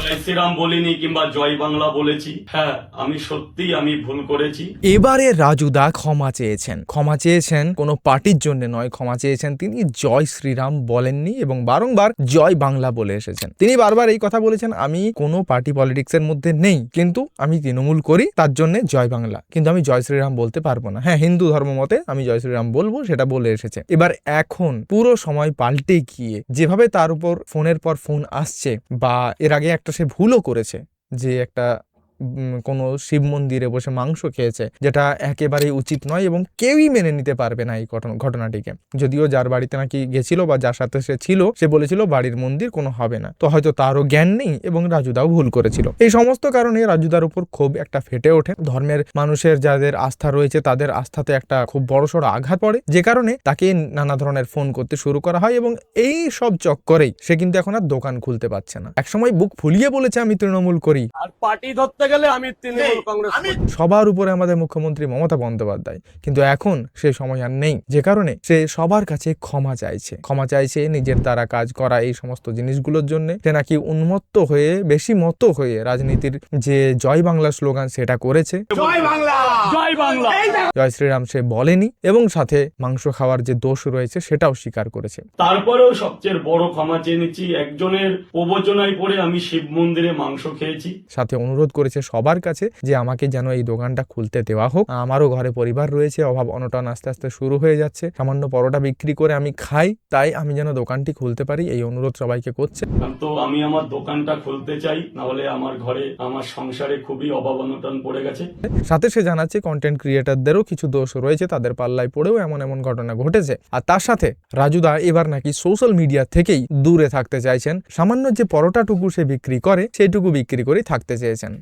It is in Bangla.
জয় শ্রীরাম বলিনি কিংবা জয় বাংলা বলেছি। হ্যাঁ, আমি ভুল করেছি। এবারে রাজুদা ক্ষমা চেয়েছেন কোনো পার্টির জন্য নয়, ক্ষমা চেয়েছেন তিনি জয় শ্রীরাম বলেননি এবং বারংবার জয় বাংলা বলে এসেছেন। তিনি বারবার এই কথা বলেছেন, আমি কোনো পার্টি পলিটিক্সের মধ্যে নেই, কিন্তু আমি তৃণমূল করি, তার জন্য জয় বাংলা, কিন্তু আমি জয় শ্রীরাম বলতে পারবো না। হ্যাঁ, হিন্দু ধর্ম মতে আমি জয় শ্রীরাম বলবো, সেটা বলে এসেছে। এবার এখন পুরো সময় পাল্টে গিয়ে যেভাবে তার উপর ফোনের পর ফোন আসছে, বা এর আগে একটা সে ভুলও করেছে যে একটা কোনো শিব মন্দিরে বসে মাংস খেয়েছে, যেটা একেবারেই উচিত নয় এবং কেউই মেনে নিতে পারবে না এই ঘটনাটিকে। যদিও যার বাড়িতে নাকি গেছিল বা যার সাথে সে ছিল, সে বলেছিল বাড়ির মন্দির কোনো হবে না, তো হয়তো তারও জ্ঞান নেই এবং রাজুদাও ভুল করেছিল। এই সমস্ত কারণে রাজুদার উপর ক্ষোভ একটা ফেটে ওঠে। ধর্মের মানুষের যাদের আস্থা রয়েছে তাদের আস্থাতে একটা খুব বড়সড় আঘাত পড়ে, যে কারণে তাকে নানা ধরনের ফোন করতে শুরু করা হয় এবং এই সব চক্করেই সে কিন্তু এখন আর দোকান খুলতে পারছে না। একসময় বুক ফুলিয়ে বলেছে আমি তৃণমূল করি, আর পার্টি ধরতে গেলে আমি তৃণমূল কংগ্রেস সবার উপরে আমাদের মুখ্যমন্ত্রী মমতা বন্দ্যোপাধ্যায়, কিন্তু এখন সেই সময় আর নেই, যে কারণে সে সবার কাছে ক্ষমা চাইছে নিজের দ্বারা কাজ করা এই সমস্ত জিনিসগুলোর জন্য। সে নাকি উন্মত্ত হয়ে, বেশি মতো হয়ে রাজনীতির যে জয় বাংলা স্লোগান সেটা করেছে, জয় বাংলা জয় বাংলা। জয় শ্রীরাম সে বলেনি এবং সাথে মাংস খাওয়ার যে দোষ রয়েছে সেটাও স্বীকার করেছে। তারপরেও সবচেয়ে বড় ক্ষমা চেয়ে নিচ্ছি, একজনের প্রবচনায় পড়ে আমি শিব মন্দিরে মাংস খেয়েছি। সাথে অনুরোধ করেছে সবার কাছে যে আমাকে যেন এই দোকানটা খুলতে দেওয়া হোক, আমারও ঘরে পরিবার রয়েছে, অভাব অনটন আস্তে আস্তে শুরু হয়ে যাচ্ছে, সামান্য পরোটা বিক্রি করে আমি খাই, তাই আমি যেন দোকানটি খুলতে পারি, এই অনুরোধ সবাইকে করছে। তো আমি আমার দোকানটা খুলতে চাই, না হলে আমার ঘরে, আমার সংসারে খুবই অভাব অনটন পড়ে গেছে। সাথে সে জানাচ্ছে কন্টেন্ট ক্রিয়েটারদেরও কিছু দোষ রয়েছে, তাদের পাল্লায় পড়েও এমন ঘটনা ঘটেছে। আর তার সাথে রাজুদা এবার নাকি সোশ্যাল মিডিয়া থেকেই দূরে থাকতে চাইছেন, সামান্য যে পরোটাটুকু সে বিক্রি করে সেইটুকু বিক্রি করেই থাকতে চেয়েছেন।